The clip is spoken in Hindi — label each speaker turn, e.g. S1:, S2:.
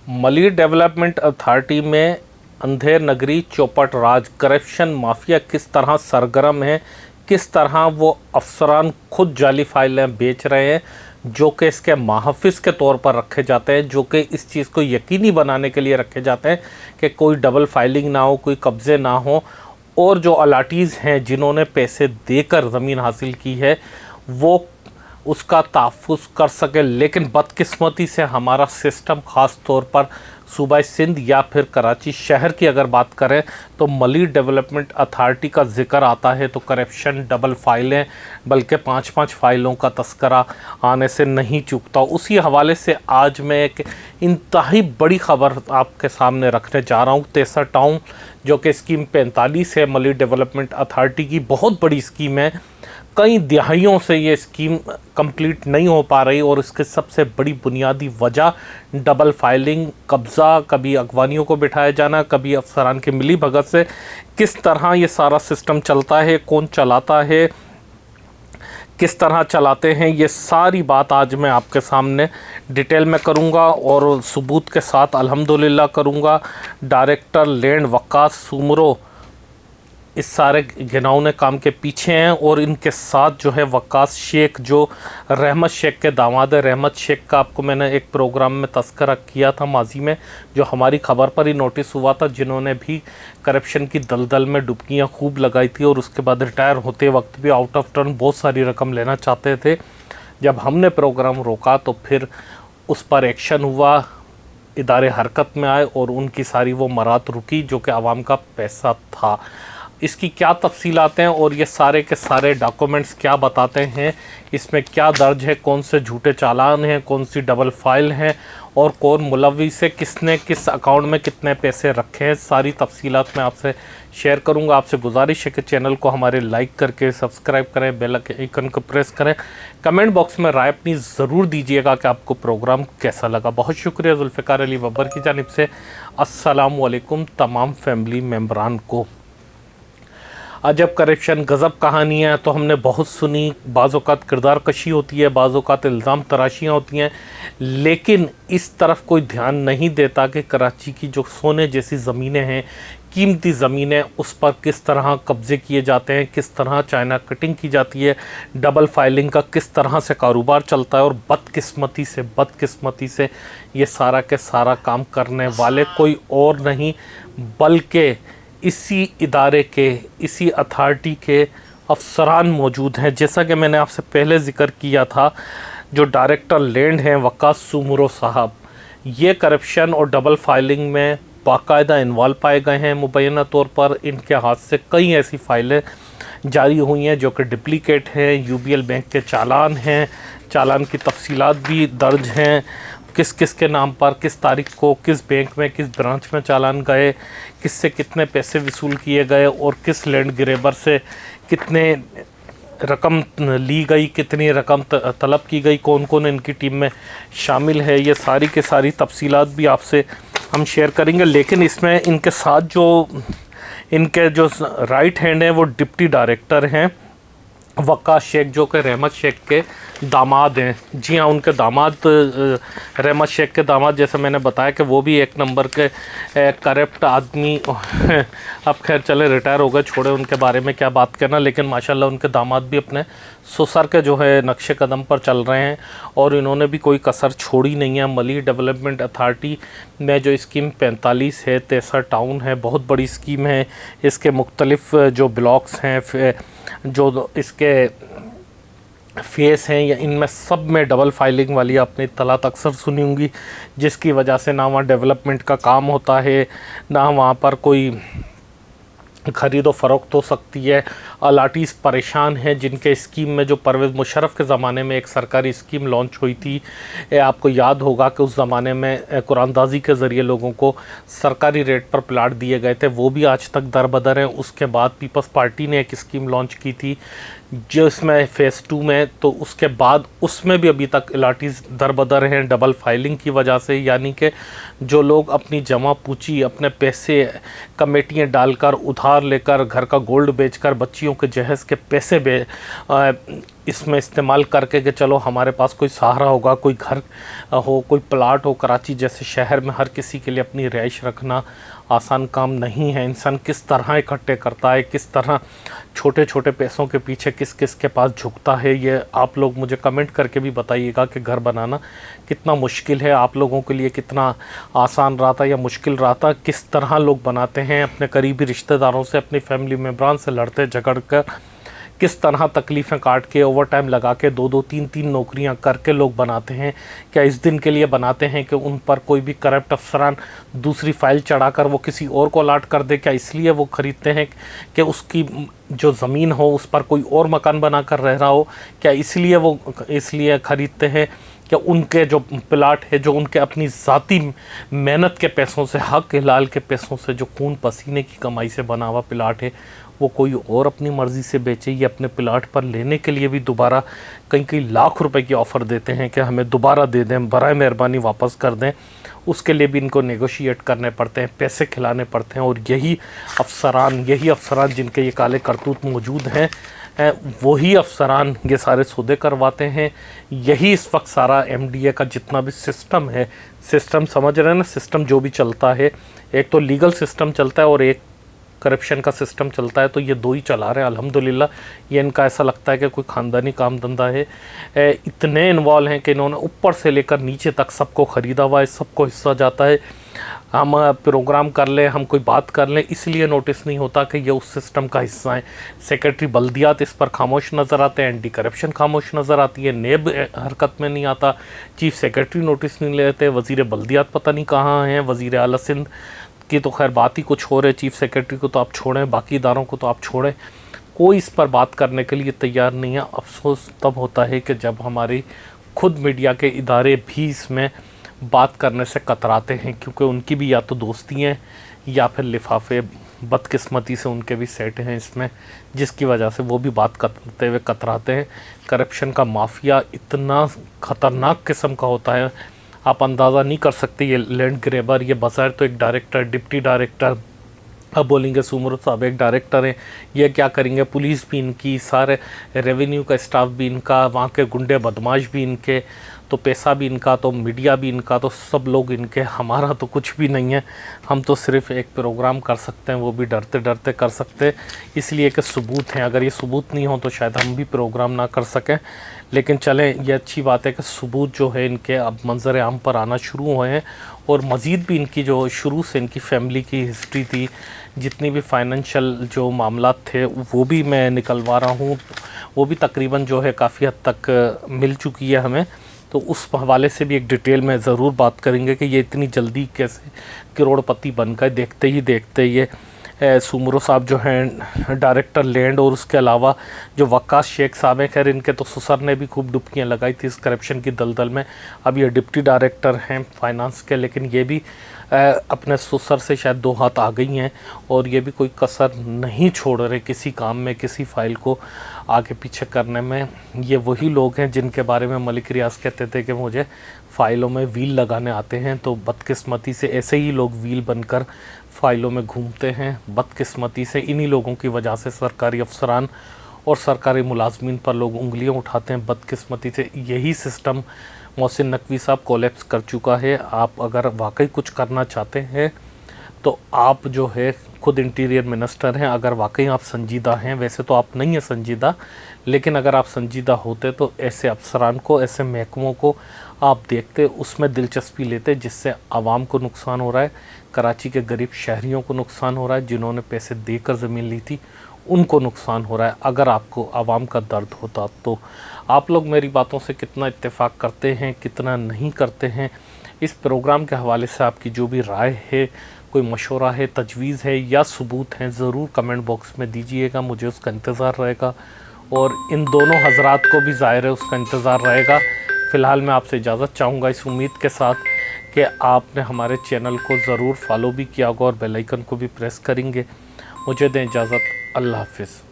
S1: मली डेवलपमेंट अथॉरिटी में अंधेर नगरी चौपट राज करप्शन माफिया किस तरह सरगर्म है, किस तरह वो अफसरान खुद जाली फाइलें बेच रहे हैं जो कि इसके महाफिज के तौर पर रखे जाते हैं, जो कि इस चीज़ को यकीनी बनाने के लिए रखे जाते हैं कि कोई डबल फाइलिंग ना हो, कोई कब्ज़े ना हो, और जो अलाटीज़ हैं जिन्होंने पैसे देकर ज़मीन हासिल की है वो उसका तहफ़्फ़ुज़ कर सके। लेकिन बदकिस्मती से हमारा सिस्टम ख़ास तौर पर सूबा सिंध या फिर कराची शहर की अगर बात करें तो मली डेवलपमेंट अथॉरिटी का ज़िक्र आता है तो करप्शन, डबल फाइलें, बल्कि 5-5 फाइलों का तस्करा आने से नहीं चूकता। उसी हवाले से आज मैं एक इंतहाई बड़ी ख़बर आपके सामने रखने जा रहा हूँ। तेसर टाउन जो कि स्कीम 45 है, मली डेवलपमेंट अथॉरिटी की बहुत बड़ी स्कीम है। कई दिहाइयों से ये स्कीम कंप्लीट नहीं हो पा रही और इसके सबसे बड़ी बुनियादी वजह डबल फाइलिंग, कब्ज़ा, कभी अगवानियों को बिठाया जाना, कभी अफसरान की मिली भगत से किस तरह ये सारा सिस्टम चलता है, कौन चलाता है, किस तरह चलाते हैं, ये सारी बात आज मैं आपके सामने डिटेल में करूंगा और सबूत के साथ अल्हम्दुलिल्लाह करूंगा। डायरेक्टर लैंड वक्कास सुमरो इस सारे घिनौने काम के पीछे हैं और इनके साथ जो है वक्कास शेख जो रहमत शेख के दामाद है। रहमत शेख का आपको मैंने एक प्रोग्राम में तस्करा किया था माजी में, जो हमारी ख़बर पर ही नोटिस हुआ था, जिन्होंने भी करप्शन की दलदल में डुबकियां खूब लगाई थी और उसके बाद रिटायर होते वक्त भी आउट ऑफ टर्न बहुत सारी रकम लेना चाहते थे। जब हमने प्रोग्राम रोका तो फिर उस पर एक्शन हुआ, इदारे हरकत में आए और उनकी सारी वो मरात रुकी जो कि आवाम का पैसा था। इसकी क्या तफसीलात हैं और ये सारे के सारे डॉक्यूमेंट्स क्या बताते हैं, इसमें क्या दर्ज है, कौन से झूठे चालान हैं, कौन सी डबल फाइल हैं और कौन मुलव्विस है, किसने किस अकाउंट में कितने पैसे रखे हैं, सारी तफसीलात मैं आपसे शेयर करूंगा। आपसे गुजारिश है कि चैनल को हमारे लाइक करके सब्सक्राइब करें, बेल आइकन को प्रेस करें, कमेंट बॉक्स में राय अपनी ज़रूर दीजिएगा कि आपको प्रोग्राम कैसा लगा। बहुत शुक्रिया जुल्फ़िकार अली बब्बर की जानिब से। अस्सलाम वालेकुम तमाम फैमिली मेम्बरान को। अजब करप्शन गज़ब कहानी है तो हमने बहुत सुनी। बाज़ औक़ात किरदार कशी होती है, बाज़ औक़ात इल्ज़ाम तराशियाँ होती हैं, लेकिन इस तरफ कोई ध्यान नहीं देता कि कराची की जो सोने जैसी ज़मीनें हैं, कीमती ज़मीनें, उस पर किस तरह कब्ज़े किए जाते हैं, किस तरह चाइना कटिंग की जाती है, डबल फाइलिंग का किस तरह से कारोबार चलता है। और बदकिस्मती से ये सारा के सारा काम करने वाले कोई और नहीं बल्कि इसी इदारे के, इसी अथॉरिटी के अफसरान मौजूद हैं। जैसा कि मैंने आपसे पहले ज़िक्र किया था, जो डायरेक्टर लैंड हैं वक्कास सुमरो साहब, ये करप्शन और डबल फाइलिंग में बाकायदा इन्वॉल्व पाए गए हैं। मुबैना तौर पर इनके हाथ से कई ऐसी फाइलें जारी हुई हैं जो कि डुप्लिकेट हैं, यूबीएल बैंक के चालान हैं, चालान की तफसीलात भी दर्ज हैं, किस किस के नाम पर, किस तारीख को, किस बैंक में, किस ब्रांच में चालान गए, किससे कितने पैसे वसूल किए गए और किस लैंड ग्रेबर से कितने रकम ली गई, कितनी रकम तलब की गई, कौन कौन इनकी टीम में शामिल है, ये सारी के सारी तफसीलात भी आपसे हम शेयर करेंगे। लेकिन इसमें इनके साथ जो इनके जो राइट हैंड हैं वो डिप्टी डायरेक्टर हैं वक्कास शेख, जो कि रहमत शेख के दामाद हैं। जी हाँ, उनके दामाद, रहमत शेख के दामाद, जैसे मैंने बताया कि वो भी एक नंबर के करप्ट आदमी अब खैर चले रिटायर हो गए, छोड़े, उनके बारे में क्या बात करना। लेकिन माशाल्लाह उनके दामाद भी अपने ससुर के जो है नक्शे कदम पर चल रहे हैं और इन्होंने भी कोई कसर छोड़ी नहीं है। मली डेवलपमेंट अथॉरिटी में जो स्कीम 45 है, तेसर टाउन है, बहुत बड़ी स्कीम है। इसके मुख्तलिफ जो ब्लॉक्स हैं, जो इसके फेस हैं, या इनमें सब में डबल फाइलिंग वाली आपने इत्तलात अक्सर सुनी होंगी, जिसकी वजह से ना वहाँ डेवलपमेंट का काम होता है, ना वहाँ पर कोई ख़रीदो फ़रोख्त हो सकती है। अलाटीज़ परेशान हैं, जिनके स्कीम में जो परवेज़ मुशर्रफ के ज़माने में एक सरकारी स्कीम लॉन्च हुई थी, आपको याद होगा कि उस ज़माने में कुरानदाजी के ज़रिए लोगों को सरकारी रेट पर प्लाट दिए गए थे, वो भी आज तक दरबदर हैं। उसके बाद पीपल्स पार्टी ने एक स्कीम लॉन्च की थी जिसमें फ़ेज़ 2 में, तो उसके बाद उसमें भी अभी तक अलाटीज़ दरबदर हैं डबल फाइलिंग की वजह से। यानी कि जो लोग अपनी जमा पूंजी, अपने पैसे कमेटियाँ डालकर, उधार लेकर, घर का गोल्ड बेचकर, बच्चियों के जहेज़ के पैसे इसमें इस्तेमाल करके कि चलो हमारे पास कोई सहारा होगा, कोई घर हो, कोई प्लाट हो। कराची जैसे शहर में हर किसी के लिए अपनी रिहाइश रखना आसान काम नहीं है। इंसान किस तरह इकट्ठे करता है, किस तरह छोटे छोटे पैसों के पीछे किस किस के पास झुकता है, ये आप लोग मुझे कमेंट करके भी बताइएगा कि घर बनाना कितना मुश्किल है, आप लोगों के लिए कितना आसान रहा था या मुश्किल रहा था, किस तरह लोग बनाते हैं अपने करीबी रिश्तेदारों से, अपनी फैमिली मेम्बरान से लड़ते झगड़ कर, किस तरह तकलीफ़ें काट के ओवर टाइम लगा के 2-2 3-3 नौकरियां करके लोग बनाते हैं। क्या इस दिन के लिए बनाते हैं कि उन पर कोई भी करप्ट अफसरान दूसरी फाइल चढ़ाकर वो किसी और को अलाट कर दे? क्या इसलिए वो ख़रीदते हैं कि उसकी जो ज़मीन हो उस पर कोई और मकान बना कर रह रहा हो? क्या इसलिए वो ख़रीदते हैं कि उनके जो प्लाट है, जो उनके अपनी ज़ाती मेहनत के पैसों से, हक हलाल के पैसों से, जो खून पसीने की कमाई से बना हुआ प्लाट है, वो कोई और अपनी मर्ज़ी से बेचे? ये अपने प्लाट पर लेने के लिए भी दोबारा कई लाख रुपए की ऑफ़र देते हैं कि हमें दोबारा दे दें, बराए मेहरबानी वापस कर दें। उसके लिए भी इनको नेगोशिएट करने पड़ते हैं, पैसे खिलाने पड़ते हैं। और यही अफसरान जिनके ये काले करतूत मौजूद हैं, वही अफसरान ये सारे सौदे करवाते हैं। यही इस वक्त सारा MDA का जितना भी सिस्टम है, सिस्टम समझ रहे हैं ना, सिस्टम जो भी चलता है, एक तो लीगल सिस्टम चलता है और एक करप्शन का सिस्टम चलता है। तो ये दो ही चला रहे हैं अल्हम्दुलिल्लाह। ये इनका ऐसा लगता है कि कोई ख़ानदानी काम धंधा है। इतने इन्वॉल्व हैं कि इन्होंने ऊपर से लेकर नीचे तक सबको ख़रीदा हुआ है, सबको हिस्सा जाता है। हम प्रोग्राम कर लें, हम कोई बात कर लें, इसलिए नोटिस नहीं होता कि ये उस सिस्टम का हिस्सा है। सेक्रेटरी बल्दियात इस पर खामोश नज़र आते हैं, एंटी करप्शन खामोश नज़र आती है, नेब हरकत में नहीं आता, चीफ़ सेक्रेटरी नोटिस नहीं लेते, वज़ीर बल्दियात पता नहीं कहाँ हैं, वज़ीर आला सिंध की तो खैर बात ही कुछ हो रही है, चीफ़ सेक्रेटरी को तो आप छोड़ें, बाकी इदारों को तो आप छोड़ें, कोई इस पर बात करने के लिए तैयार नहीं है। अफसोस तब होता है कि जब हमारी खुद मीडिया के इदारे भी इसमें बात करने से कतराते हैं, क्योंकि उनकी भी या तो दोस्ती हैं या फिर लिफाफे बदकिस्मती से उनके भी सेट हैं इसमें, जिसकी वजह से वो भी बात करते हुए कतराते हैं। करप्शन का माफिया इतना ख़तरनाक किस्म का होता है, आप अंदाज़ा नहीं कर सकते। ये लैंड ग्रेबर, ये बज़ाहिर तो एक डायरेक्टर, डिप्टी डायरेक्टर, अब बोलेंगे सुमर साहब एक डायरेक्टर हैं, ये क्या करेंगे, पुलिस भी इनकी, सारे रेवेन्यू का स्टाफ भी इनका, वहाँ के गुंडे बदमाश भी इनके, तो पैसा भी इनका, तो मीडिया भी इनका, तो सब लोग इनके। हमारा तो कुछ भी नहीं है, हम तो सिर्फ एक प्रोग्राम कर सकते हैं, वो भी डरते डरते कर सकते हैं, इसलिए कि सबूत हैं। अगर ये सबूत नहीं हो तो शायद हम भी प्रोग्राम ना कर सकें। लेकिन चलें, ये अच्छी बात है कि सबूत जो है इनके अब मंजर आम पर आना शुरू हुए हैं। और मज़ीद भी इनकी जो शुरू से इनकी फैमिली की हिस्ट्री थी, जितनी भी फाइनेंशियल जो मामलात थे, वो भी मैं निकलवा रहा हूँ, वो भी तकरीबन जो है काफ़ी हद तक मिल चुकी है हमें। तो उस हवाले से भी एक डिटेल में ज़रूर बात करेंगे कि ये इतनी जल्दी कैसे करोड़पति बन गए। देखते ही देखते ये सुमरो साहब जो हैं डायरेक्टर लैंड, और उसके अलावा जो वक्कास शेख साहब हैं, खैर इनके तो ससुर ने भी खूब डुबकियाँ लगाई थी इस करप्शन की दलदल में। अब ये डिप्टी डायरेक्टर हैं फाइनेंस के, लेकिन ये भी अपने ससुर से शायद दो हाथ आ गई हैं, और ये भी कोई कसर नहीं छोड़ रहे किसी काम में, किसी फ़ाइल को आगे पीछे करने में। ये वही लोग हैं जिनके बारे में मलिक रियाज कहते थे कि मुझे फ़ाइलों में व्हील लगाने आते हैं। तो बदकिस्मती से ऐसे ही लोग व्हील बनकर फ़ाइलों में घूमते हैं। बदकिस्मती से इन्हीं लोगों की वजह से सरकारी अफसरान और सरकारी मुलाजमीन पर लोग उंगलियां उठाते हैं। बदकिस्मती से यही सिस्टम मोहसिन नकवी साहब कोलैप्स कर चुका है। आप अगर वाकई कुछ करना चाहते हैं तो आप जो है खुद इंटीरियर मिनिस्टर हैं, अगर वाकई आप संजीदा हैं, वैसे तो आप नहीं हैं संजीदा, लेकिन अगर आप संजीदा होते तो ऐसे अफसरान को, ऐसे महकमों को आप देखते, उसमें दिलचस्पी लेते, जिससे आवाम को नुकसान हो रहा है, कराची के गरीब शहरियों को नुकसान हो रहा है, जिन्होंने पैसे देकर ज़मीन ली थी उनको नुकसान हो रहा है। अगर आपको आवाम का दर्द होता तो आप लोग मेरी बातों से कितना इत्तेफाक करते हैं, कितना नहीं करते हैं, इस प्रोग्राम के हवाले से आपकी जो भी राय है, कोई मशवरा है, तजवीज़ है या सबूत हैं, ज़रूर कमेंट बॉक्स में दीजिएगा, मुझे उसका इंतज़ार रहेगा। और इन दोनों हजरात को भी ज़ाहिर है उसका इंतज़ार रहेगा। फ़िलहाल मैं आपसे इजाज़त चाहूँगा इस उम्मीद के साथ कि आपने हमारे चैनल को ज़रूर फॉलो भी किया होगा और बेल आइकन को भी प्रेस करेंगे। मुझे दें इजाज़त, अल्लाह हाफ़िज़।